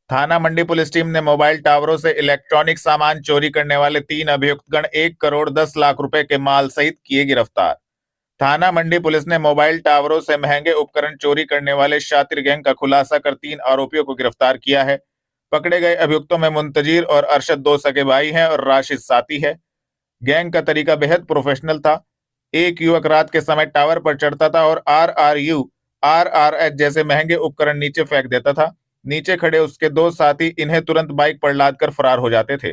थाना मंडी police team ने mobile टावरों से इलेक्ट्रॉनिक सामान चोरी करने वाले 3 अभियुक्तगण 1 करोड़ 10 लाख रुपए के माल सहित किए गिरफ्तार। थाना मंडी पुलिस ने मोबाइल टावरों से महंगे उपकरण चोरी करने वाले शातिर गैंग का खुलासा कर 3 आरोपियों को गिरफ्तार किया है। पकड़े गए अभियुक्तों में मुंतजीर और अरशद 2 सगे भाई हैं और राशिद साथी है। गैंग का तरीका बेहद प्रोफेशनल था। एक युवक रात के समय टावर पर चढ़ता था और RRU, RRH जैसे महंगे उपकरण नीचे फेंक देता था। नीचे खड़े उसके 2 साथी इन्हें तुरंत बाइक पर लादकर फरार हो जाते थे।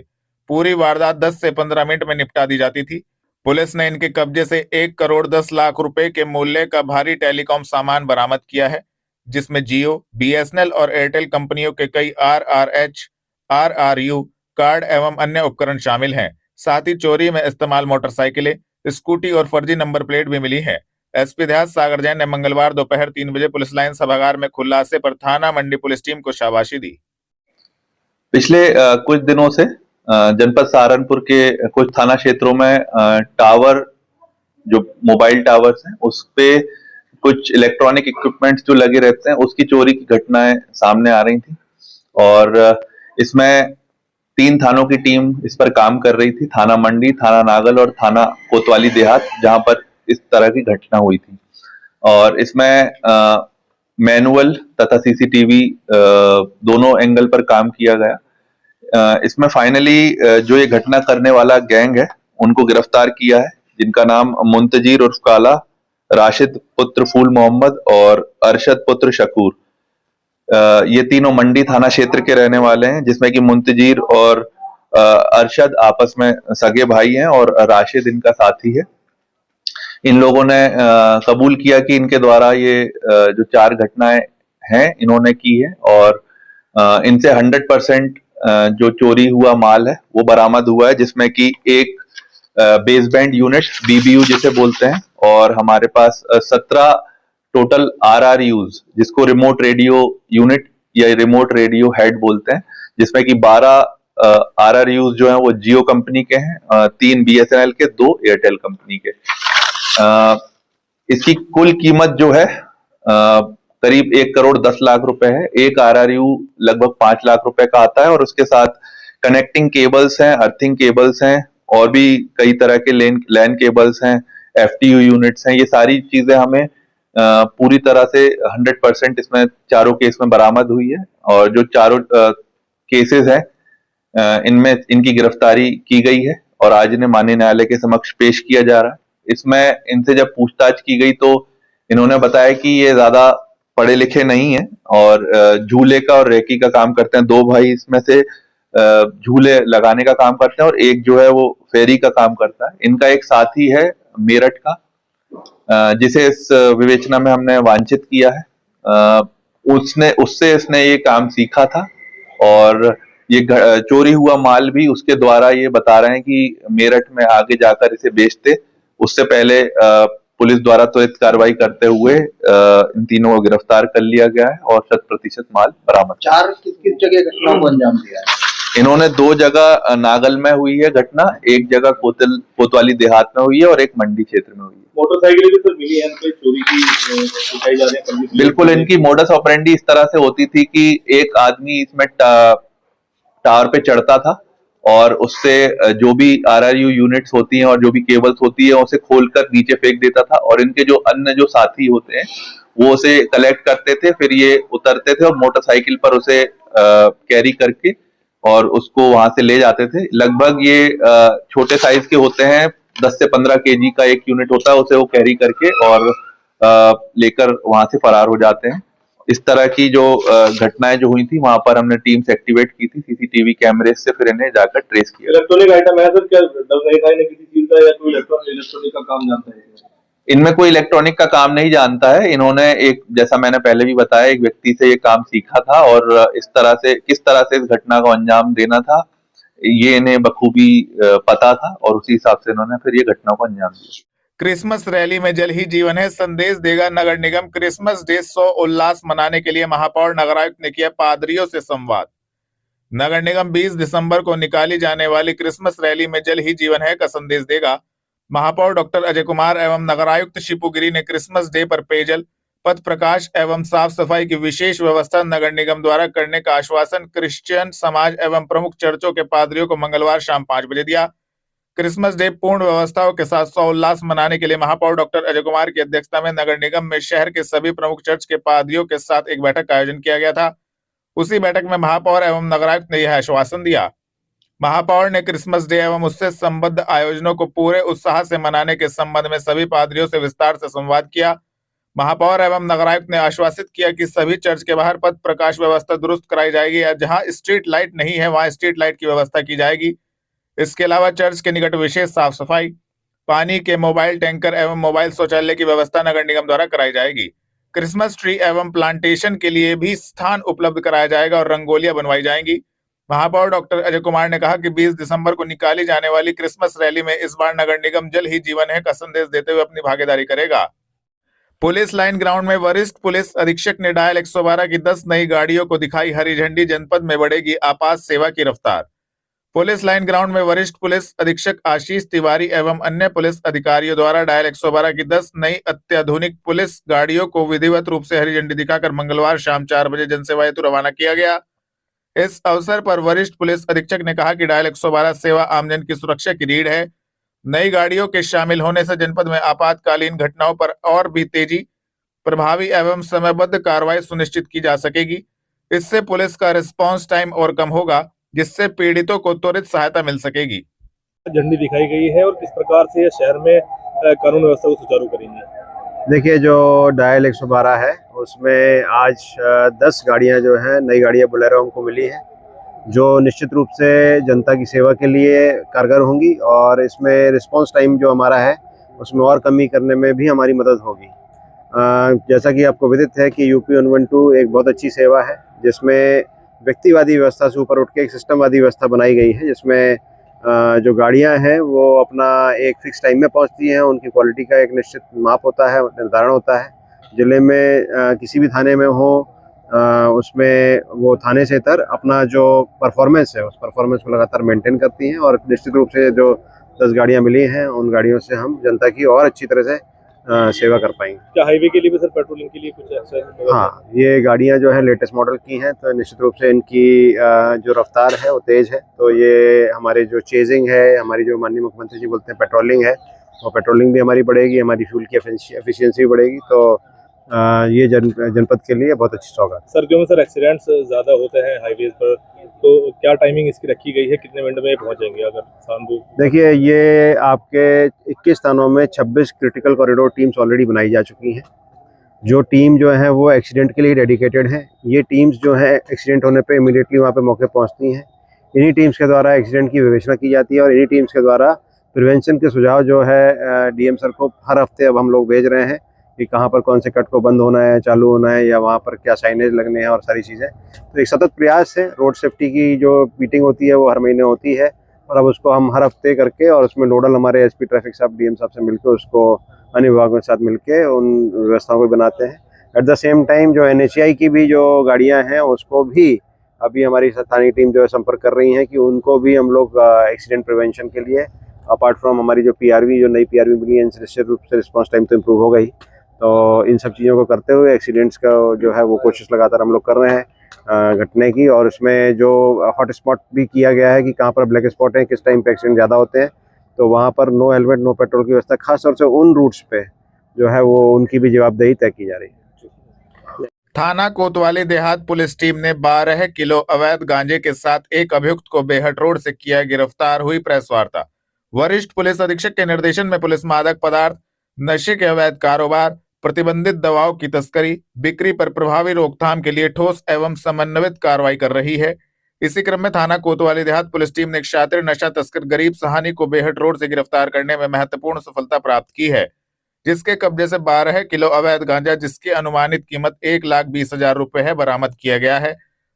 पूरी वारदात 10 से 15 मिनट में निपटा दी जाती थी। पुलिस ने इनके कब्जे से 1 करोड़ 10 लाख रुपए के मूल्य का भारी टेलीकॉम सामान बरामद किया है, जिसमें जियो, BSNL और एयरटेल कंपनियों के कई RRH, RRU कार्ड एवं अन्य उपकरण शामिल हैं। साथ ही चोरी में इस्तेमाल मोटरसाइकिलें, स्कूटी और फर्जी नंबर प्लेट भी मिली है। एसपी देहात सागर जैन ने मंगलवार दोपहर 3 बजे पुलिस लाइन सभागार में खुलासे पर थाना मंडी पुलिस टीम को शाबाशी दी। पिछले कुछ दिनों से जनपद सहारनपुर के कुछ थाना क्षेत्रों में टावर, जो मोबाइल टावर्स हैं, उस पे कुछ इलेक्ट्रॉनिक इक्विपमेंट्स जो लगे रहते हैं, उसकी चोरी की घटनाएं सामने आ रही थी। और इसमें 3 थानों की टीम इस पर काम कर रही थी, थाना मंडी, थाना नागल और थाना कोतवाली देहात, जहां पर इस तरह की घटना हुई थी। और इसमें मैनुअल तथा सीसीटीवी दोनों एंगल पर काम किया गया। इसमें फाइनली जो ये घटना करने वाला गैंग है, उनको गिरफ्तार किया है, जिनका नाम मुंतजीर उर्फ काला, राशिद पुत्र फूल मोहम्मद और अरशद पुत्र शकूर, ये तीनों मंडी थाना क्षेत्र के रहने वाले हैं, जिसमें कि मुंतजीर और अरशद आपस में सगे भाई हैं और राशिद इनका साथी है। इन लोगों ने कबूल किया कि इनके द्वारा ये जो 4 घटनाएं हैं इन्होंने की है, और इनसे 100% जो चोरी हुआ माल है वो बरामद हुआ है, जिसमें कि एक बेसबैंड यूनिट, BBU जिसे बोलते हैं, और हमारे पास 17 टोटल RRUs, जिसको रिमोट रेडियो यूनिट या रिमोट रेडियो हेड बोलते हैं, जिसमें कि 12 RRUs जो हैं वो जियो कंपनी के हैं, 3 BSNL के, 2 एयरटेल कंपनी के। इसकी कुल कीमत जो है करीब 1 करोड़ 10 लाख रुपए है। एक RRU लगभग 5 लाख रुपए का आता है, और उसके साथ कनेक्टिंग केबल्स हैं, अर्थिंग केबल्स हैं, और भी कई तरह के लैन केबल्स हैं, FTU यूनिट्स हैं। ये सारी चीजें हमें पूरी तरह से 100% इसमें चारों केस में बरामद हुई है। और जो चारों केसेस हैं, इनमें इनकी गिरफ्तारी की गई है और आज इन्हें माननीय न्यायालय के समक्ष पेश किया जा रहा है। इसमें इनसे जब पूछताछ की गई तो इन्होंने बताया कि ये ज्यादा पढ़े लिखे नहीं है और झूले का और रेकी का काम करते हैं। 2 भाई इसमें से झूले लगाने का काम करते हैं और एक जो है वो फेरी का काम करता है। इनका एक साथी है मेरठ का, जिसे इस विवेचना में हमने वांछित किया है। उससे इसने ये काम सीखा था, और ये चोरी हुआ माल भी उसके द्वारा ये बता रहे हैं कि मेरठ में आगे जाकर इसे बेचते। उससे पहले पुलिस द्वारा त्वरित कार्रवाई करते हुए इन तीनों को गिरफ्तार कर लिया गया है और 100% माल बरामद। 4 किस किस जगह घटना को अंजाम दिया है? इन्होंने 2 जगह नागल में हुई है घटना, एक जगह कोतवाली देहात में हुई है और एक मंडी क्षेत्र में हुई है। मोटरसाइकिल भी तो मिली है इनके चोरी की, दिखाई जा रही है। बिल्कुल, इनकी मोडस ऑपरेंडी इस तरह से होती थी कि एक आदमी इसमें टावर पे चढ़ता था और उससे जो भी RRU यूनिट्स होती हैं और जो भी केबल्स होती है उसे खोलकर नीचे फेंक देता था, और इनके जो अन्य जो साथी होते हैं वो उसे कलेक्ट करते थे। फिर ये उतरते थे और मोटरसाइकिल पर उसे कैरी करके और उसको वहां से ले जाते थे। लगभग ये छोटे साइज के होते हैं, 10 से 15 kg का एक यूनिट होता है, उसे वो कैरी करके और लेकर वहां से फरार हो जाते हैं। इस तरह की जो घटनाएं जो हुई थी वहां पर हमने टीम्स एक्टिवेट की थी सीसीटीवी कैमरे से, फिर इन्हें जाकर ट्रेस किया। इलेक्ट्रॉनिक आइटम है सर, क्या डर नहीं था किसी चीज का, या कोई इलेक्ट्रॉनिक का काम जानता है? इनमें कोई इलेक्ट्रॉनिक का काम नहीं जानता है। इन्होंने एक, जैसा मैंने पहले भी बताया, एक व्यक्ति से ये काम सीखा था और इस तरह से, किस तरह से इस घटना को अंजाम देना था, ये इन्हें बखूबी पता था और उसी हिसाब से इन्होंने फिर ये घटना को अंजाम दिया। क्रिसमस रैली में जल ही जीवन है, संदेश देगा नगर निगम। क्रिसमस डे 100 उल्लास मनाने के लिए महापौर नगरायुक्त ने किया पादरियों से संवाद। नगर निगम 20 दिसंबर को निकाली जाने वाली क्रिसमस रैली में जल ही जीवन है का संदेश देगा। महापौर डॉक्टर अजय कुमार एवं नगरायुक्त शिपू गिरी ने क्रिसमस डे पर पेयजल, पथ प्रकाश एवं साफ सफाई की विशेष व्यवस्था नगर निगम द्वारा करने का आश्वासन क्रिश्चियन समाज एवं प्रमुख चर्चों के पादरियों को मंगलवार शाम 5 बजे दिया। क्रिसमस डे पूर्ण व्यवस्थाओं के साथ सौल्लास मनाने के लिए महापौर डॉक्टर अजय कुमार की अध्यक्षता में नगर निगम में शहर के सभी प्रमुख चर्च के पादरियों के साथ एक बैठक का आयोजन किया गया था। उसी बैठक में महापौर एवं नगरायुक्त ने यह आश्वासन दिया। महापौर ने क्रिसमस डे एवं उससे संबद्ध आयोजनों को पूरे उत्साह से मनाने के संबंध में सभी पादरियों से विस्तार से संवाद किया। महापौर एवं नगरायुक्त ने आश्वासित किया कि सभी चर्च के बाहर पथ प्रकाश व्यवस्था दुरुस्त कराई जाएगी या जहां स्ट्रीट लाइट नहीं है वहां स्ट्रीट लाइट की व्यवस्था की जाएगी। इसके अलावा चर्च के निकट विशेष साफ सफाई, पानी के मोबाइल टैंकर एवं मोबाइल शौचालय की व्यवस्था नगर निगम द्वारा कराई जाएगी। क्रिसमस ट्री एवं प्लांटेशन के लिए भी स्थान उपलब्ध कराया जाएगा और रंगोलियां बनवाई जाएंगी। महापौर डॉक्टर अजय कुमार ने कहा कि 20 दिसंबर को निकाली जाने वाली क्रिसमस रैली में इस बार नगर निगम जल ही जीवन है का संदेश देते हुए अपनी भागीदारी करेगा। पुलिस लाइन ग्राउंड में वरिष्ठ पुलिस अधीक्षक ने डायल 112 की 10 नई गाड़ियों को दिखाई हरी झंडी। जनपद में बढ़ेगी आपात सेवा की रफ्तार। पुलिस लाइन ग्राउंड में वरिष्ठ पुलिस अधीक्षक आशीष तिवारी एवं अन्य पुलिस अधिकारियों द्वारा डायल 112 की 10 नई अत्याधुनिक पुलिस गाड़ियों को विधिवत रूप से हरी झंडी दिखाकर मंगलवार शाम 4 बजे जनसेवा हेतु रवाना किया गया। इस अवसर पर वरिष्ठ पुलिस अधीक्षक ने कहा कि डायल 112 सेवा आमजन की सुरक्षा की रीढ़ है। नई गाड़ियों के शामिल होने से जनपद में आपातकालीन घटनाओं पर और भी तेजी, प्रभावी एवं समयबद्ध कार्रवाई सुनिश्चित की जा सकेगी। इससे पुलिस का रिस्पांस टाइम और कम होगा, जिससे पीड़ितों को त्वरित सहायता मिल सकेगी। झंडी दिखाई गई है और किस प्रकार से ये शहर में कानून व्यवस्था को सुचारू करेंगे? देखिए, जो डायल 112 है उसमें आज 10 गाड़ियां जो हैं नई गाड़ियां बोलेरो हमको मिली हैं, जो निश्चित रूप से जनता की सेवा के लिए कारगर होंगी और इसमें रिस्पांस टाइम जो हमारा है उसमें और कमी करने में भी हमारी मदद होगी। जैसा कि आपको विदित है कि यूपी 112 एक बहुत अच्छी सेवा है जिसमें व्यक्तिवादी व्यवस्था से ऊपर उठ के एक सिस्टमवादी व्यवस्था बनाई गई है, जिसमें जो गाड़ियां हैं वो अपना एक फिक्स टाइम में पहुंचती हैं। उनकी क्वालिटी का एक निश्चित माप होता है, निर्धारण होता है। जिले में किसी भी थाने में हो उसमें वो थाने से इतर अपना जो परफॉर्मेंस है उस परफॉर्मेंस को लगातार मेंटेन करती हैं और निश्चित रूप से जो 10 गाड़ियां मिली हैं उन गाड़ियों से हम जनता की और अच्छी तरह से सेवा कर पाएंगे। क्या हाईवे के लिए भी सर पेट्रोलिंग के लिए कुछ एक्स्ट्रा? हाँ, ये गाड़ियां जो है लेटेस्ट मॉडल की हैं, तो निश्चित रूप से इनकी जो रफ्तार है वो तेज़ है। तो ये हमारे जो चेजिंग है, हमारी जो माननीय मुख्यमंत्री जी बोलते हैं पेट्रोलिंग है, वो पेट्रोलिंग भी हमारी बढ़ेगी, हमारी फ्यूल की एफिशिएंसी भी बढ़ेगी। तो ये जनपद के लिए बहुत अच्छी सौगात। सर, क्यों सर एक्सीडेंट्स ज़्यादा होते हैं हाईवेज पर, तो क्या टाइमिंग इसकी रखी गई है? कितने मिनट में पहुंच जाएंगे अगर शाम को? देखिए, ये आपके 21 स्थानों में 26 क्रिटिकल कॉरिडोर टीम्स ऑलरेडी बनाई जा चुकी हैं। जो टीम जो है वो एक्सीडेंट के लिए डेडिकेटेड है। ये टीम्स जो है एक्सीडेंट होने पे इमीडिएटली वहाँ पे मौके पहुँचती हैं। इन्हीं टीम्स के द्वारा एक्सीडेंट की विवेचना की जाती है और इन्हीं टीम्स के द्वारा प्रिवेंशन के सुझाव जो है डीएम सर को हर हफ्ते अब हम लोग भेज रहे हैं कि कहाँ पर कौन से कट को बंद होना है, चालू होना है, या वहाँ पर क्या साइनेज लगने हैं और सारी चीज़ें। तो एक सतत प्रयास है। रोड सेफ्टी की जो मीटिंग होती है वो हर महीने होती है और अब उसको हम हर हफ्ते करके और उसमें नोडल हमारे एसपी ट्रैफिक साहब, डीएम साहब से मिलकर उसको अन्य विभागों के साथ मिलकर उन व्यवस्थाओं को बनाते हैं। एट द सेम टाइम जो NHAI की भी जो गाड़ियाँ हैं उसको भी अभी हमारी स्थानीय टीम जो है संपर्क कर रही हैं कि उनको भी हम लोग एक्सीडेंट प्रिवेंशन के लिए अपार्ट फ्रॉम हमारी जो PRV जो नई PRV मिली है, निश्चित रूप से रिस्पॉन्स टाइम तो इम्प्रूव होगा ही। तो इन सब चीज़ों को करते हुए एक्सीडेंट्स का जो है वो कोशिश लगातार हम लोग कर रहे हैं घटने की, और उसमें जो हॉट स्पॉट भी किया गया है कि कहाँ पर ब्लैक स्पॉट है, किस टाइम पे एक्सीडेंट ज़्यादा होते हैं, तो वहाँ पर नो हेलमेट नो पेट्रोल की व्यवस्था खासतौर से उन रूट्स पे जो है वो उनकी भी जवाबदेही तय की जा रही है। थाना कोतवाली देहात पुलिस टीम ने 12 किलो अवैध गांजे के साथ एक अभियुक्त को बेहट रोड से किया गिरफ्तार। हुई प्रेस वार्ता। वरिष्ठ पुलिस अधीक्षक के निर्देशन में पुलिस मादक पदार्थ, नशे के अवैध कारोबार, प्रतिबंधित दवाओं की तस्करी, बिक्री पर प्रभावी रोकथाम के लिए ठोस एवं समन्वित कार्रवाई कर रही है। इसी क्रम में थाना कोतवाली देहात पुलिस टीम ने एक शातिर नशा तस्कर गरीब सहानी को बेहट रोड से गिरफ्तार करने में महत्वपूर्ण सफलता प्राप्त की है, जिसके कब्जे से 12 किलो अवैध गांजा जिसकी अनुमानित कीमत 1,20,000 रुपए है बरामद किया गया है।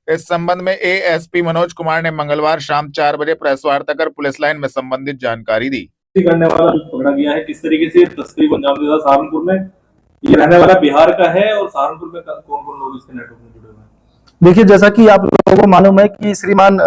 इस संबंध में ASP मनोज कुमार ने मंगलवार शाम 4 बजे प्रेस वार्ता कर पुलिस लाइन में संबंधित जानकारी दी। करने वाला पकड़ा गया है, किस तरीके से तस्करी को अंजाम दिया सहारनपुर में, ये रहने वाला बिहार का है और सहारनपुर में कौन कौन लोग इसके नेटवर्क में जुड़े हुए हैं? देखिए, जैसा कि आप लोगों को मालूम है कि श्रीमान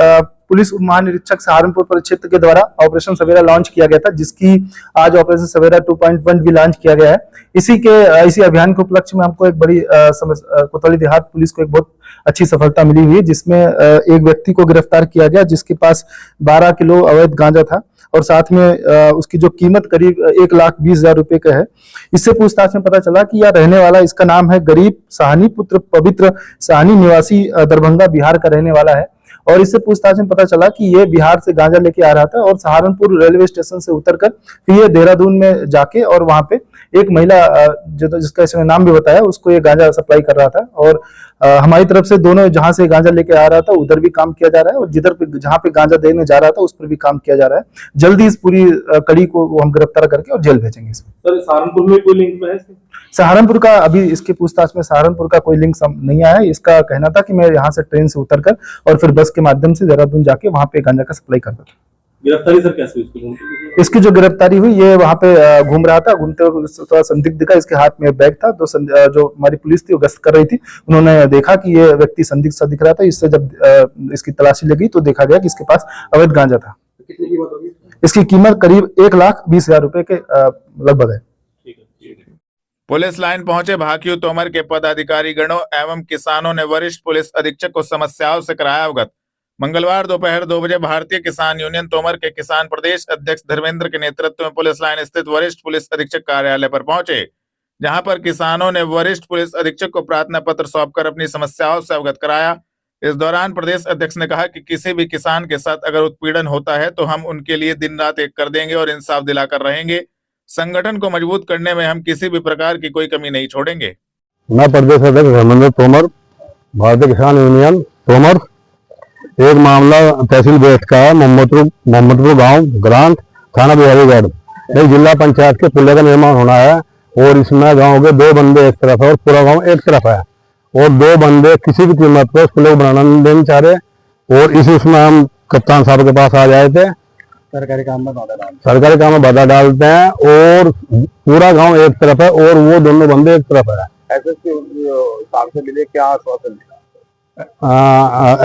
पुलिस उप महानिरीक्षक सहारनपुर परिक्षेत्र के द्वारा ऑपरेशन सवेरा लॉन्च किया गया था, जिसकी आज ऑपरेशन सवेरा 2.1 भी लॉन्च किया गया है। इसी अभियान के उपलक्ष्य में हमको एक बड़ी कोतवाली देहात पुलिस को एक बहुत अच्छी सफलता मिली हुई है, जिसमें एक व्यक्ति को गिरफ्तार किया गया जिसके पास 12 किलो अवैध गांजा था और साथ में उसकी जो कीमत करीब 1,20,000 रुपए का है। इससे पूछताछ में पता चला कि यह रहने वाला, इसका नाम है गरीब साहनी पुत्र पवित्र साहनी, निवासी दरभंगा बिहार का रहने वाला है। और इससे पूछताछ में पता चला कि ये बिहार से गांजा लेके आ रहा था और सहारनपुर रेलवे स्टेशन से उतरकर फिर ये देहरादून में जाके और वहां पे एक महिला जिसका इसने नाम भी बताया, उसको ये गांजा सप्लाई कर रहा था। और हमारी तरफ से दोनों जहां से गांजा लेके आ रहा था उधर भी काम किया जा रहा है और जहां पे गांजा देने जा रहा था उस पर भी काम किया जा रहा है। जल्दी इस पूरी कड़ी को हम गिरफ्तार करके और जेल भेजेंगे। सर, सहारनपुर में कोई लिंक है? सहारनपुर का अभी इसकी पूछताछ में सहारनपुर का कोई लिंक नहीं आया है। इसका कहना था कि मैं यहाँ से ट्रेन से उतरकर और फिर बस के माध्यम से देहरादून जाके वहां पे गांजा का सप्लाई करता था। गिरफ्तारी सर कैसे हुई? इसकी जो गिरफ्तारी हुई, ये वहां पे घूम रहा था, घूमते हुए थोड़ा संदिग्ध दिखा, इसके हाथ में बैग था। तो जो हमारी पुलिस थी वो गश्त कर रही थी, उन्होंने देखा कि ये व्यक्ति संदिग्ध सा दिख रहा था। इससे जब इसकी तलाशी लगी तो देखा गया कि इसके पास अवैध गांजा था। कितनी कीमत होगी? इसकी कीमत करीब 1,20,000 रुपए के लगभग है। पुलिस लाइन पहुंचे भाकियू तोमर के पदाधिकारी गणों एवं किसानों ने वरिष्ठ पुलिस अधीक्षक को समस्याओं से कराया अवगत। मंगलवार दोपहर 2 बजे भारतीय किसान यूनियन तोमर के किसान प्रदेश अध्यक्ष धर्मेंद्र के नेतृत्व में पुलिस लाइन स्थित वरिष्ठ पुलिस अधीक्षक कार्यालय पर पहुंचे, जहां पर किसानों ने वरिष्ठ पुलिस अधीक्षक को प्रार्थना पत्र सौंपकर अपनी समस्याओं से अवगत कराया। इस दौरान प्रदेश अध्यक्ष ने कहा कि किसी भी किसान के साथ अगर उत्पीड़न होता है तो हम उनके लिए दिन रात एक कर देंगे और इंसाफ दिलाकर रहेंगे। संगठन को मजबूत करने में हम किसी भी प्रकार की कोई कमी नहीं छोड़ेंगे। मैं प्रदेश अध्यक्ष धर्मेंद्र तोमर, भारतीय किसान यूनियन तोमर। एक मामला तहसील बेस्ट का है, मोहम्मदपुर गांव ग्रांट थाना बिहारीगढ़। एक जिला पंचायत के पुल का निर्माण होना है और इसमें गांव के 2 बंदे एक तरफ है और पूरा गांव एक तरफ है और 2 बंदे किसी भी कीमत पर उस पुल को बनाना नहीं देना चाह रहे। और इसमें हम कप्तान साहब के पास आ जाए थे। सरकारी काम में बाधा डालते हैं और पूरा गांव एक तरफ है और वो दोनों बंदे एक तरफ है। साहब से मिले, क्या आश्वासन दिया?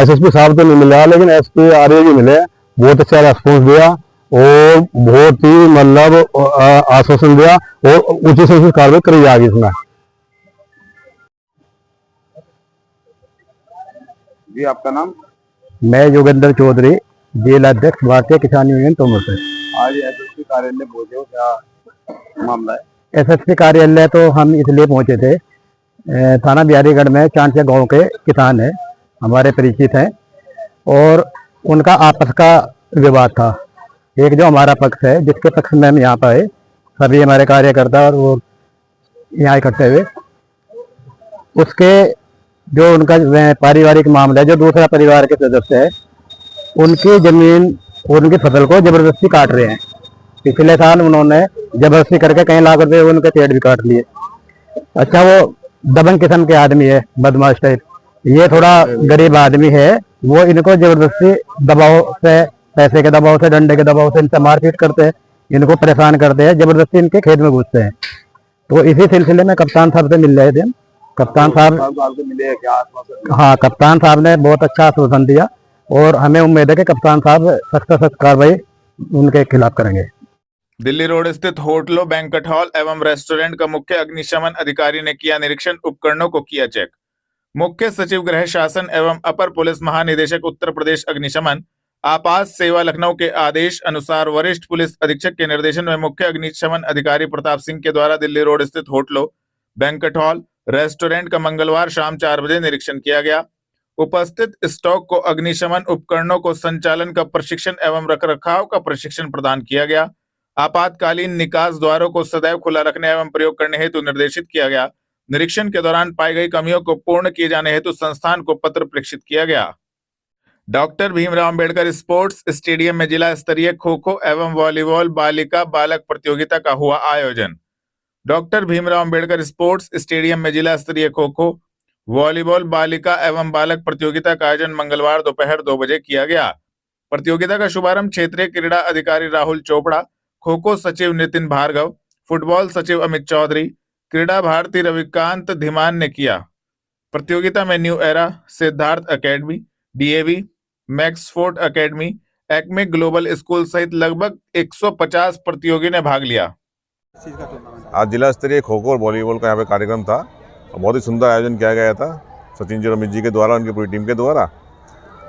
एसएसपी साहब तो नहीं मिला, लेकिन एसपी आर्य जी मिले, बहुत अच्छा रेस्पॉन्स दिया और बहुत ही मतलब आश्वासन दिया और उचित से उचित कार्रवाई करी जाएगी इसमें। जी, आपका नाम? मैं योगेंद्र चौधरी, जिला अध्यक्ष भारतीय किसान यूनियन तोमर से। आज एसएसपी कार्यालय पहुंचे हो, क्या मामला है? एसएसपी कार्यालय तो हम इसलिए पहुंचे थे, थाना बिहारीगढ़ में चांटिया गांव के किसान हैं, हमारे परिचित हैं और उनका आपस का विवाद था। एक जो हमारा पक्ष है, जिसके पक्ष में हम यहाँ पर आए, सभी हमारे कार्यकर्ता और वो यहाँ इकट्ठे हुए, उसके जो उनका पारिवारिक मामला है, जो दूसरा परिवार के सदस्य है, उनकी जमीन और उनकी फसल को जबरदस्ती काट रहे हैं। पिछले साल उन्होंने जबरदस्ती करके कई लाख रुपए उनके पेड़ भी काट लिए। अच्छा, वो दबंग किस्म के आदमी है, बदमाश टाइप। ये थोड़ा गरीब आदमी है, वो इनको जबरदस्ती दबाव से, पैसे के दबाव से, डंडे के दबाव से इनसे मारपीट करते हैं, इनको परेशान करते हैं, जबरदस्ती इनके खेत में घुसते हैं। तो इसी सिलसिले में कप्तान साहब से मिल रहे थे। कप्तान साहब मिले, क्या आश्वासन? हाँ, कप्तान साहब ने बहुत अच्छा आश्वासन दिया और हमें उम्मीद है कि कप्तान साहब सख्त से सख्त कार्रवाई उनके खिलाफ करेंगे। दिल्ली रोड स्थित होटलों, बैंक्वेट हॉल एवं रेस्टोरेंट का मुख्य अग्निशमन अधिकारी ने किया निरीक्षण, उपकरणों को किया चेक। मुख्य सचिव गृह शासन एवं अपर पुलिस महानिदेशक उत्तर प्रदेश अग्निशमन आपात सेवा लखनऊ के आदेश अनुसार वरिष्ठ पुलिस अधीक्षक के निर्देशन में मुख्य अग्निशमन अधिकारी प्रताप सिंह के द्वारा दिल्ली रोड स्थित होटलों, बैंक्वेट हॉल, रेस्टोरेंट का मंगलवार शाम 4 बजे निरीक्षण किया गया। उपस्थित स्टॉक को अग्निशमन उपकरणों को संचालन का प्रशिक्षण एवं रखरखाव का प्रशिक्षण प्रदान किया गया। आपातकालीन निकास द्वारों को सदैव खुला रखने एवं प्रयोग करने हेतु निर्देशित किया गया। निरीक्षण के दौरान पाई गई कमियों को पूर्ण किए जाने हेतु संस्थान को पत्र प्रेषित किया गया। Doctor Bhimrao Ambedkar sports stadium में जिला स्तरीय खो खो एवं वॉलीबॉल बालिका बालक प्रतियोगिता का हुआ आयोजन। Doctor Bhimrao Ambedkar sports stadium में जिला स्तरीय खो खो, वॉलीबॉल बालिका एवं बालक प्रतियोगिता का आयोजन मंगलवार दोपहर 2 बजे किया गया। प्रतियोगिता का शुभारंभ क्षेत्रीय क्रीड़ा अधिकारी राहुल चोपड़ा, खो खो सचिव नितिन भार्गव, फुटबॉल सचिव अमित चौधरी, क्रीड़ा भारती रविकांत धीमान ने किया। प्रतियोगिता में New Era, Siddharth Academy, DAV, Maxford Academy, एक्मिक ग्लोबल स्कूल सहित लगभग 150 प्रतियोगी ने भाग लिया। आज जिला स्तरीय खो खो और वॉलीबॉल का यहाँ पे कार्यक्रम था और बहुत ही सुंदर आयोजन किया गया था सचिन जी रमेश जी के द्वारा, उनकी पूरी टीम के द्वारा।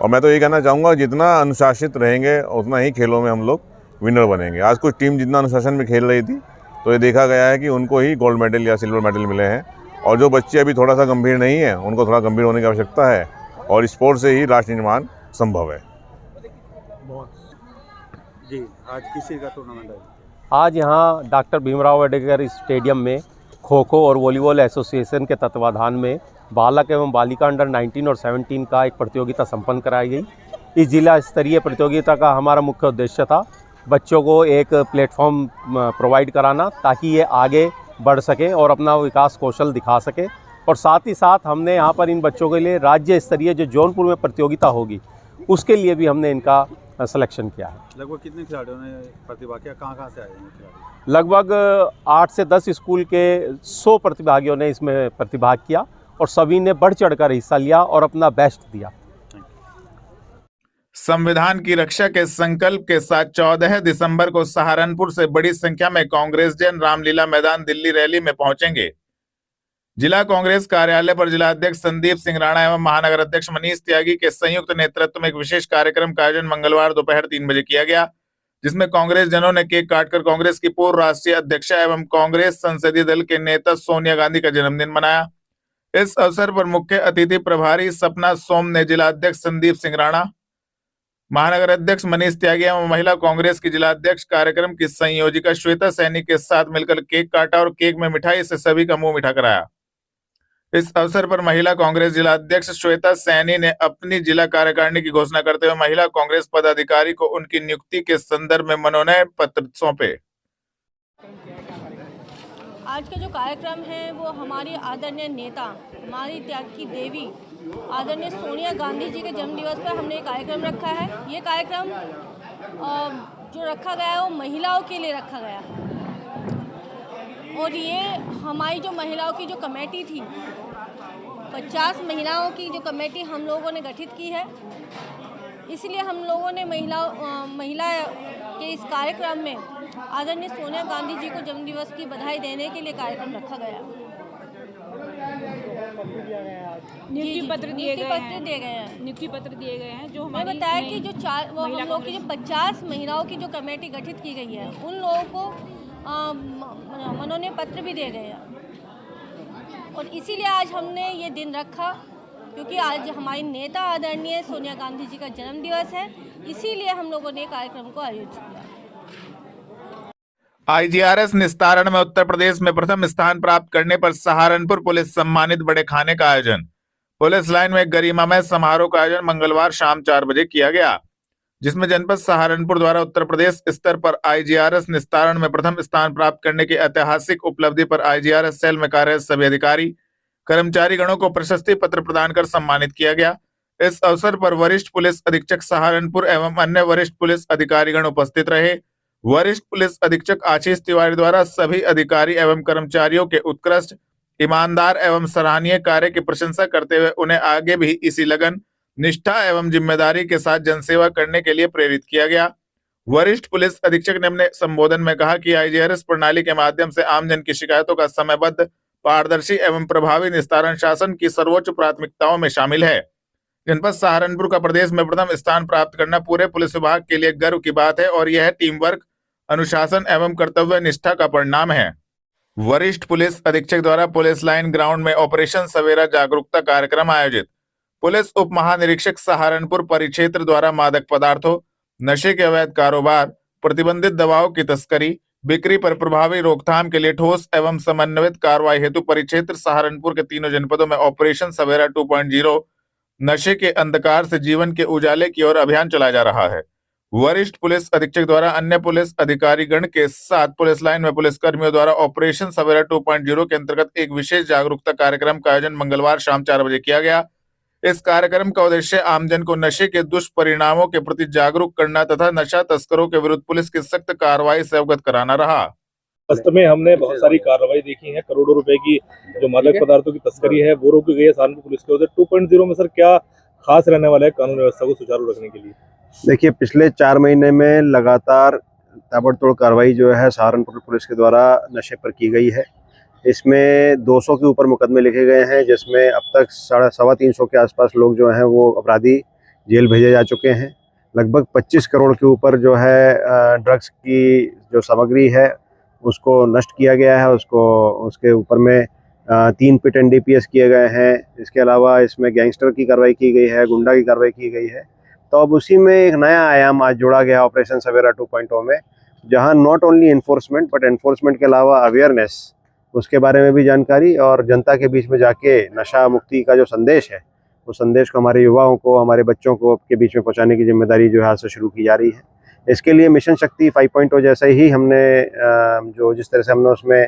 और मैं तो ये कहना चाहूँगा, जितना अनुशासित रहेंगे उतना ही खेलों में हम लोग विनर बनेंगे। आज कुछ टीम जितना अनुशासन में खेल रही थी तो ये देखा गया है कि उनको ही गोल्ड मेडल या सिल्वर मेडल मिले हैं, और जो बच्चे अभी थोड़ा सा गंभीर नहीं है उनको थोड़ा गंभीर होने की आवश्यकता है, और स्पोर्ट से ही राष्ट्र निर्माण संभव है। जी, आज किस चीज़ का टूर्नामेंट है? आज यहाँ डॉक्टर भीमराव अंबेडकर स्टेडियम में खो खो और वॉलीबॉल एसोसिएशन के तत्वाधान में बालक एवं बालिका अंडर 19 और 17 का एक प्रतियोगिता संपन्न कराई गई। इस जिला स्तरीय प्रतियोगिता का हमारा मुख्य उद्देश्य था बच्चों को एक प्लेटफॉर्म प्रोवाइड कराना, ताकि ये आगे बढ़ सके और अपना विकास कौशल दिखा सके। और साथ ही साथ हमने यहाँ पर इन बच्चों के लिए राज्य स्तरीय जो जौनपुर में प्रतियोगिता होगी उसके लिए भी हमने इनका सिलेक्शन किया है। लगभग कितने खिलाड़ियों ने प्रतिभाग किया, कहाँ से आए हैं खिलाड़ी? लगभग 8 से 10 स्कूल के 100 प्रतिभागियों ने इसमें प्रतिभाग किया और सभी ने बढ़ चढ़कर हिस्सा लिया और अपना बेस्ट दिया। संविधान की रक्षा के संकल्प के साथ 14 दिसंबर को सहारनपुर से बड़ी संख्या में कांग्रेस जन रामलीला मैदान दिल्ली रैली में पहुंचेंगे। जिला कांग्रेस कार्यालय पर जिला अध्यक्ष संदीप सिंह राणा एवं महानगर अध्यक्ष मनीष त्यागी के संयुक्त नेतृत्व में एक विशेष कार्यक्रम का आयोजन मंगलवार दोपहर 3 बजे किया गया, जिसमें कांग्रेस जनों ने केक काटकर कांग्रेस की पूर्व राष्ट्रीय अध्यक्ष एवं कांग्रेस संसदीय दल के नेता सोनिया गांधी का जन्मदिन मनाया। इस अवसर पर मुख्य अतिथि प्रभारी सपना सोम ने जिला अध्यक्ष संदीप सिंह राणा, महानगर अध्यक्ष मनीष त्यागी एवं महिला कांग्रेस की जिला अध्यक्ष कार्यक्रम की संयोजिका श्वेता सैनी के साथ मिलकर केक काटा और केक में मिठाई से सभी का मुंह मीठा कराया। इस अवसर पर महिला कांग्रेस जिला अध्यक्ष श्वेता सैनी ने अपनी जिला कार्यकारिणी की घोषणा करते हुए महिला कांग्रेस पदाधिकारी को उनकी नियुक्ति के संदर्भ में मनोनयन पत्र सौंपे। आज का जो कार्यक्रम है वो हमारी आदरणीय नेता, हमारी त्याग की देवी आदरणीय सोनिया गांधी जी के जन्मदिवस पर हमने कार्यक्रम रखा है। ये कार्यक्रम जो रखा गया है वो महिलाओं के लिए रखा गया है, और ये हमारी जो महिलाओं की जो कमेटी थी, 50 महिलाओं की जो कमेटी हम लोगों ने गठित की है, इसलिए हम लोगों ने महिला के इस कार्यक्रम में आदरणीय सोनिया गांधी जी को जन्मदिवस की बधाई देने के लिए कार्यक्रम रखा गया। नियुक्ति पत्र दिए गए हैं जो मैंने बताया कि जो हम लोग की जो 50 महिलाओं की जो कमेटी गठित की गई है उन लोगों को मनोनयन पत्र भी दिए गए हैं। और इसीलिए आज हमने ये दिन रखा क्योंकि आज हमारी नेता आदरणीय सोनिया गांधी जी का जन्मदिवस है, इसीलिए हम लोगों ने कार्यक्रम को आयोजित किया। आईजीआरएस निस्तारण में उत्तर प्रदेश में प्रथम स्थान प्राप्त करने पर सहारनपुर पुलिस सम्मानित बड़े खाने का आयोजन। पुलिस लाइन में गरिमामय समारोह का आयोजन मंगलवार शाम 4 बजे किया गया, जिसमें जनपद सहारनपुर द्वारा उत्तर प्रदेश स्तर पर आईजीआरएस निस्तारण में प्रथम स्थान प्राप्त करने की ऐतिहासिक उपलब्धि पर आईजीआरएस सेल में कार्यरत सभी अधिकारी कर्मचारी गणों को प्रशस्ति पत्र प्रदान कर सम्मानित किया गया। इस अवसर पर वरिष्ठ पुलिस अधीक्षक सहारनपुर एवं अन्य वरिष्ठ पुलिस अधिकारीगण उपस्थित रहे। वरिष्ठ पुलिस अधीक्षक आशीष तिवारी द्वारा सभी अधिकारी एवं कर्मचारियों के उत्कृष्ट, ईमानदार एवं सराहनीय कार्य की प्रशंसा करते हुए उन्हें आगे भी इसी लगन, निष्ठा एवं जिम्मेदारी के साथ जनसेवा करने के लिए प्रेरित किया गया। वरिष्ठ पुलिस अधीक्षक ने अपने संबोधन में कहा कि आईजीआरएस प्रणाली के माध्यम से आमजन की शिकायतों का समयबद्ध, पारदर्शी एवं प्रभावी निस्तारण शासन की सर्वोच्च प्राथमिकताओं में शामिल है। जनपद सहारनपुर का प्रदेश में प्रथम स्थान प्राप्त करना पूरे पुलिस विभाग के लिए गर्व की बात है और यह टीम वर्क, अनुशासन एवं कर्तव्य निष्ठा का परिणाम है। वरिष्ठ पुलिस अधीक्षक द्वारा पुलिस लाइन ग्राउंड में ऑपरेशन सवेरा जागरूकता कार्यक्रम आयोजित। पुलिस उप महानिरीक्षक सहारनपुर परिक्षेत्र द्वारा मादक पदार्थों, नशे के अवैध कारोबार, प्रतिबंधित दवाओं की तस्करी, बिक्री पर प्रभावी रोकथाम के लिए ठोस एवं समन्वित कार्रवाई हेतु परिक्षेत्र सहारनपुर के तीनों जनपदों में ऑपरेशन सवेरा 2.0 नशे के अंधकार से जीवन के उजाले की ओर अभियान चलाया जा रहा है। वरिष्ठ पुलिस अधीक्षक द्वारा अन्य पुलिस अधिकारीगण के साथ पुलिस लाइन में पुलिस कर्मियों द्वारा ऑपरेशन सवेरा 2.0 के अंतर्गत एक विशेष जागरूकता कार्यक्रम का आयोजन मंगलवार शाम 4 बजे किया गया। इस कार्यक्रम का उद्देश्य आमजन को नशे के दुष्परिणामों के प्रति जागरूक करना तथा नशा तस्करों के विरुद्ध पुलिस की सख्त कार्रवाई से अवगत कराना रहा। वास्तव में हमने बहुत सारी कार्रवाई देखी है। करोड़ों रुपए की जो मादक पदार्थों की तस्करी है वो रोकी गई है सहारनपुर पुलिस की ओर से। 2.0 में सर क्या खास रहने वाला है कानून व्यवस्था को सुचारू रखने के लिए? देखिए, पिछले 4 महीने में लगातार ताबड़तोड़ कार्रवाई जो है सहारनपुर पुलिस के द्वारा नशे पर की गई है। इसमें 200 के ऊपर मुकदमे लिखे गए हैं, जिसमें अब तक 350 के आसपास लोग जो हैं वो अपराधी जेल भेजे जा चुके हैं। लगभग 25 करोड़ के ऊपर जो है ड्रग्स की जो सामग्री है उसको नष्ट किया गया है। उसके ऊपर में 3 पिट NDPS किए गए हैं। इसके अलावा इसमें गैंगस्टर की कार्रवाई की गई है, गुंडा की कार्रवाई की गई है। तो अब उसी में एक नया आयाम आज जोड़ा गया ऑपरेशन सवेरा 2.0 में, जहां not only enforcement but enforcement के अलावा अवेयरनेस, उसके बारे में भी जानकारी और जनता के बीच में जाके नशा मुक्ति का जो संदेश है उस संदेश को हमारे युवाओं को, हमारे बच्चों को के बीच में पहुंचाने की जिम्मेदारी जो है आज से शुरू की जा रही है। इसके लिए मिशन शक्ति 5.0 जैसे ही हमने जिस तरह से हमने उसमें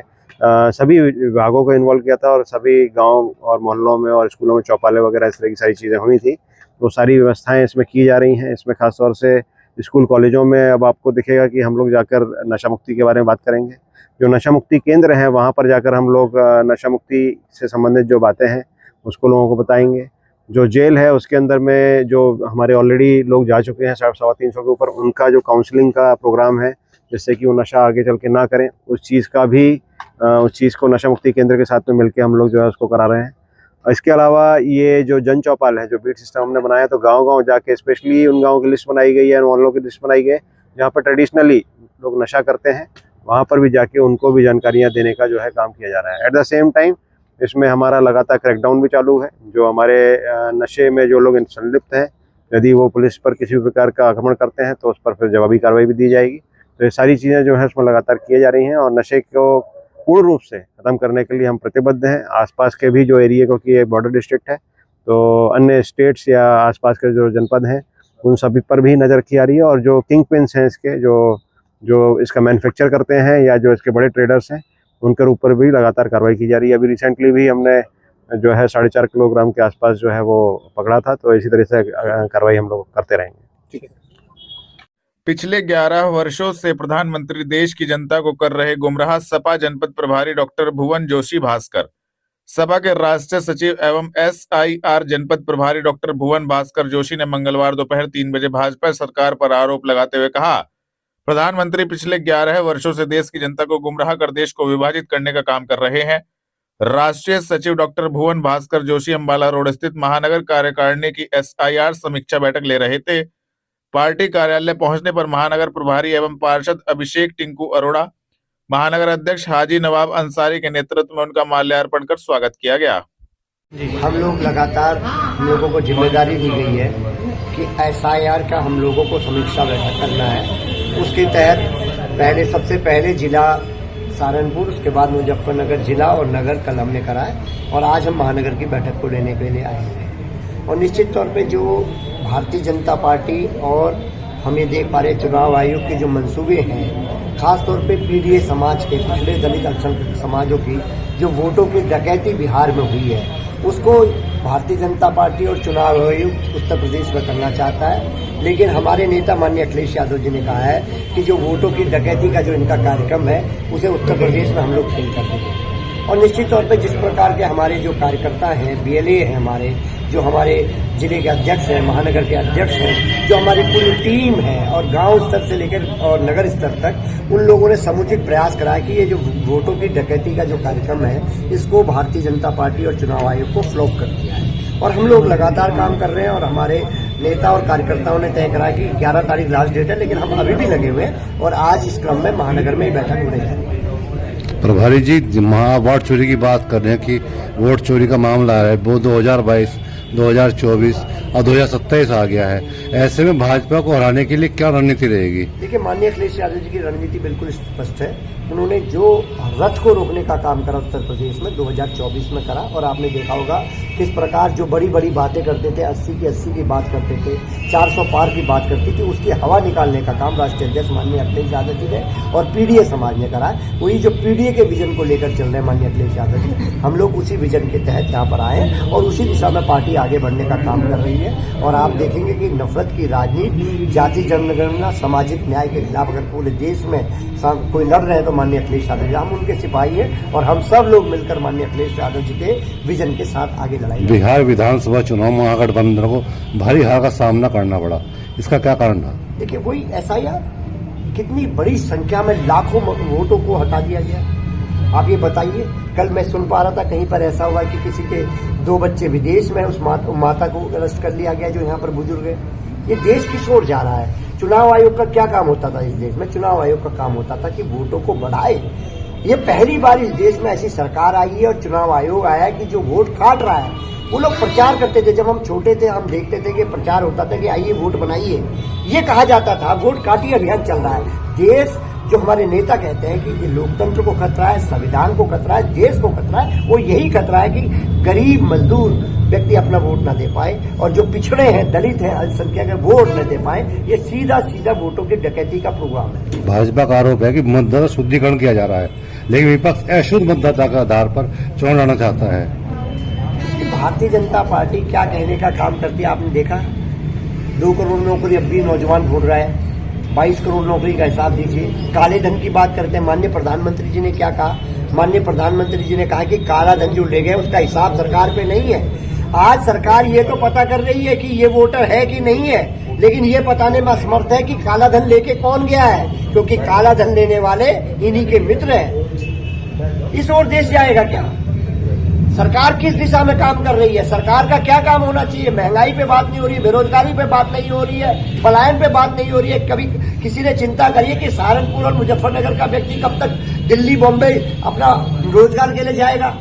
सभी विभागों को इन्वॉल्व किया था और सभी गाँव और मोहल्लों में और स्कूलों में चौपाले वगैरह इस तरह की सारी चीज़ें हुई थी, वो सारी व्यवस्थाएं इसमें की जा रही हैं। इसमें खासतौर से स्कूल कॉलेजों में अब आपको दिखेगा कि हम लोग जाकर नशा मुक्ति के बारे में बात करेंगे। जो नशा मुक्ति केंद्र हैं वहाँ पर जाकर हम लोग नशा मुक्ति से संबंधित जो बातें हैं उसको लोगों को बताएंगे। जो जेल है उसके अंदर में जो हमारे ऑलरेडी लोग जा चुके हैं 350 के ऊपर, उनका जो काउंसलिंग का प्रोग्राम है जिससे कि वो नशा आगे चल के ना करें, उस चीज़ को नशा मुक्ति केंद्र के साथ में मिलकर हम लोग जो है उसको करा रहे हैं। इसके अलावा ये जो जन चौपाल है, जो बीट सिस्टम हमने बनाया, तो गांव-गांव जाके स्पेशली उन गाँव की लिस्ट बनाई गई है, मोहल्लों की लिस्ट बनाई गई है जहाँ पर ट्रेडिशनली लोग नशा करते हैं, वहाँ पर भी जाके उनको भी जानकारियाँ देने का जो है काम किया जा रहा है। एट द सेम टाइम इसमें हमारा लगातार क्रैकडाउन भी चालू है। जो हमारे नशे में जो लोग संलिप्त हैं, यदि वो पुलिस पर किसी भी प्रकार का आक्रमण करते हैं तो उस पर फिर जवाबी कार्रवाई भी दी जाएगी। तो ये सारी चीज़ें जो है उसमें लगातार की जा रही हैं और नशे को पूर्ण रूप से ख़त्म करने के लिए हम प्रतिबद्ध हैं। आसपास के भी जो एरिया, क्योंकि ये बॉर्डर डिस्ट्रिक्ट है, तो अन्य स्टेट्स या आसपास के जो जनपद हैं उन सभी पर भी नज़र रखी जा रही है। और जो किंग पिन्स हैं इसके, जो इसका मैन्युफैक्चर करते हैं या जो इसके बड़े ट्रेडर्स हैं, उनके ऊपर भी लगातार कार्रवाई की जा रही है। अभी रिसेंटली भी हमने जो है 4.5 किलोग्राम के आसपास जो है वो पकड़ा था। तो इसी तरह से कार्रवाई हम लोग करते रहेंगे। पिछले 11 वर्षों से प्रधानमंत्री देश की जनता को कर रहे गुमराह सपा जनपद प्रभारी डॉक्टर भुवन जोशी भास्कर, सपा के राष्ट्रीय सचिव एवं SIR जनपद प्रभारी डॉक्टर भुवन भास्कर जोशी ने मंगलवार दोपहर 3 बजे भाजपा सरकार पर आरोप लगाते हुए कहा, प्रधानमंत्री पिछले 11 वर्षों से देश की जनता को गुमराह कर देश को विभाजित करने का काम कर रहे हैं। राष्ट्रीय सचिव डॉक्टर भुवन भास्कर जोशी अंबाला रोड स्थित महानगर कार्यकारिणी की SIR समीक्षा बैठक ले रहे थे। पार्टी कार्यालय पहुंचने पर महानगर प्रभारी एवं पार्षद अभिषेक टिंकू अरोड़ा, महानगर अध्यक्ष हाजी नवाब अंसारी के नेतृत्व में उनका माल्यार्पण कर स्वागत किया गया। हम लोग लगातार हम लोगों को जिम्मेदारी दी गई है कि SIR का हम लोगों को समीक्षा बैठक करना है। उसके तहत सबसे पहले जिला सहारनपुर, उसके बाद मुजफ्फरनगर जिला और नगर कल हमने करा है और आज हम महानगर की बैठक को लेने के लिए आए हैं। और निश्चित तौर पे जो भारतीय जनता पार्टी और हम ये देख पा रहे चुनाव आयोग के जो मंसूबे हैं, खासतौर पे PDA समाज के, पिछड़े दलित अल्पसंख्यक समाजों की जो वोटों की डकैती बिहार में हुई है, उसको भारतीय जनता पार्टी और चुनाव आयोग उत्तर प्रदेश में करना चाहता है। लेकिन हमारे नेता माननीय अखिलेश यादव जी ने कहा है कि जो वोटों की डकैती का जो इनका कार्यक्रम है उसे उत्तर प्रदेश में हम लोग फेल कर देंगे। और निश्चित तौर पर जिस प्रकार के हमारे जो कार्यकर्ता हैं, BLA हैं हमारे, जो हमारे जिले के अध्यक्ष हैं, महानगर के अध्यक्ष हैं, जो हमारी पूरी टीम है और गांव स्तर से लेकर और नगर स्तर तक उन लोगों ने समुचित प्रयास करा कि ये जो वोटों की डकैती का जो कार्यक्रम है इसको भारतीय जनता पार्टी और चुनाव आयोग को फ्लॉप कर दिया है। और हम लोग लगातार काम कर रहे हैं और हमारे नेता और कार्यकर्ताओं ने तय करा कि 11 तारीख लास्ट डेट है, लेकिन हम अभी भी लगे हुए हैं और आज इस क्रम में महानगर में ही बैठक होने जा रही है। प्रभारी जी, वोट चोरी की बात कर रहे हैं कि वोट चोरी का मामला है, वो 2022, 2024 और 2027 आ गया है। ऐसे में भाजपा को हराने के लिए क्या रणनीति रहेगी? देखिए, माननीय अखिलेश यादव जी की रणनीति बिल्कुल स्पष्ट है। उन्होंने जो रथ को रोकने का काम करा उत्तर प्रदेश में 2024 में करा और आपने देखा होगा किस प्रकार जो बड़ी बड़ी बातें करते थे, 80 की बात करते थे, 400 पार की बात करती थी, उसकी हवा निकालने का काम राष्ट्रीय अध्यक्ष माननीय अखिलेश यादव जी ने और PDA समाज ने करा। वही जो PDA के विजन को लेकर चल रहे हैं माननीय अखिलेश यादव जी, हम लोग उसी विजन के तहत यहाँ पर आए और उसी दिशा में पार्टी आगे बढ़ने का काम कर रही है। और आप देखेंगे कि नफरत की राजनीति, जाति जनगणना, सामाजिक न्याय के खिलाफ अगर पूरे देश में कोई लड़ रहे हैं तो माननीय अखिलेश यादव जी, हम उनके सिपाही हैं और हम सब लोग मिलकर माननीय अखिलेश यादव जी के विजन के साथ आगे लड़ाई। बिहार विधानसभा चुनाव में महागठबंधन को भारी हार का सामना करना पड़ा, इसका क्या कारण था? देखिए, वही SIR, कितनी बड़ी संख्या में लाखों वोटों को हटा दिया गया। आप ये बताइए, कल मैं सुन पा रहा था कहीं पर ऐसा हुआ कि किसी के 2 बच्चे विदेश में, उस माता को अरेस्ट कर लिया गया जो यहाँ पर बुजुर्ग है। ये देश किस ओर जा रहा है? चुनाव आयोग का क्या काम होता था इस देश में? चुनाव आयोग का काम होता था कि वोटों को बढ़ाए। ये पहली बार इस देश में ऐसी सरकार आई है और चुनाव आयोग आया है कि जो वोट काट रहा है। वो लोग प्रचार करते थे, जब हम छोटे थे हम देखते थे कि प्रचार होता था कि आइए वोट बनाइए, ये कहा जाता था। वोट काटिए अभियान चल रहा है। देश, जो हमारे नेता कहते हैं कि ये लोकतंत्र को खतरा है, संविधान को खतरा है, देश को खतरा है, वो यही खतरा है कि गरीब मजदूर व्यक्ति अपना वोट न दे पाए और जो पिछड़े हैं, दलित हैं, अल्पसंख्यक है, वोट न दे पाए। ये सीधा सीधा वोटों की डकैती का प्रोग्राम है। भाजपा का आरोप है कि मतदाता शुद्धिकरण किया जा रहा है, लेकिन विपक्ष अशुद्ध मतदाता के आधार पर चुनाव लड़ना चाहता है। भारतीय जनता पार्टी क्या कहने का काम करती है आपने देखा? 2 करोड़ नौकरी अब भी नौजवान ढूंढ रहा है। 22 करोड़ नौकरी का हिसाब दीजिए। काले धन की बात करते हैं, माननीय प्रधानमंत्री जी ने क्या कहा? माननीय प्रधानमंत्री जी ने कहा कि काला धन जो ले गए उसका हिसाब सरकार पे नहीं है। आज सरकार ये तो पता कर रही है कि ये वोटर है कि नहीं है, लेकिन ये बताने में असमर्थ है कि काला धन लेके कौन गया है, क्योंकि काला धन लेने वाले इन्हीं के मित्र हैं। इस ओर देश जाएगा क्या? सरकार किस दिशा में काम कर रही है? सरकार का क्या काम होना चाहिए? महंगाई पे बात नहीं हो रही है, बेरोजगारी पे बात नहीं हो रही है, पलायन पे बात नहीं हो रही है। कभी किसी ने चिंता करी है कि सहारनपुर और मुजफ्फरनगर का व्यक्ति कब तक दिल्ली, बॉम्बे अपना रोजगार के लिए जाएगा?